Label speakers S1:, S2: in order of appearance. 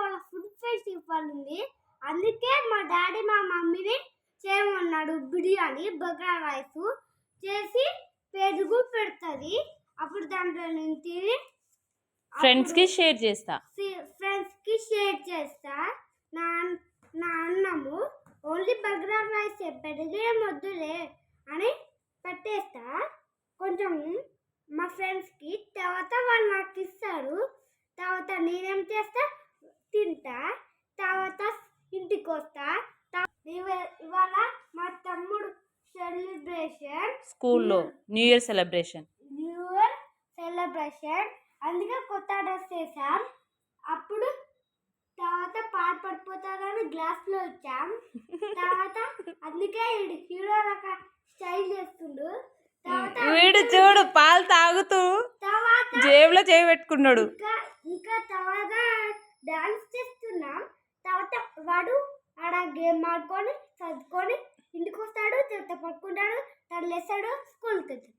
S1: వాళ్ళ food festival ఉంది. అందుకే మా డాడీ మా మమ్మీని చేయమన్నాడు. బిర్యానీ బగారా రైస్ చేసి పెరుగు పెడుతుంది. అప్పుడు దాంట్లో నుంచి
S2: ఫ్రెండ్స్ కి షేర్ చేస్తా.
S1: నా అన్నము ఓన్లీ బగారా రైస్ పెరిగే వద్దులే అని పెట్టేస్తా. కొంచెం మా ఫ్రెండ్స్కి తర్వాత వాళ్ళు నాకు ఇస్తారు. తర్వాత నేనేం చేస్తా, తింటా. తర్వాత ఇంటికి వస్తా. ఇవాళ మా తమ్ముడు సెలబ్రేషన్,
S2: స్కూల్లో న్యూ ఇయర్ సెలబ్రేషన్.
S1: అందుకే కొత్త డ్రెస్ వేసాం. అప్పుడు తర్వాత పాట పడిపోతారని గ్లాస్ లో వచ్చాం. తర్వాత అందుకే హీరో రక స్టైల్ చేస్తుండు.
S2: వీడు చూడు పాలు తాగుతూ జేబులో చేయి పెట్టుకున్నాడు.
S1: ఇంకా తర్వాత డాన్స్ చేస్తున్నాం. తర్వాత వాడు ఆడ గేమ్ ఆడుకొని చదువుకొని ఇంటికి వస్తాడు. తర్వాత పడుకుంటాడు. తను లేస్తాడు, స్కూల్కి వెళ్తాడు.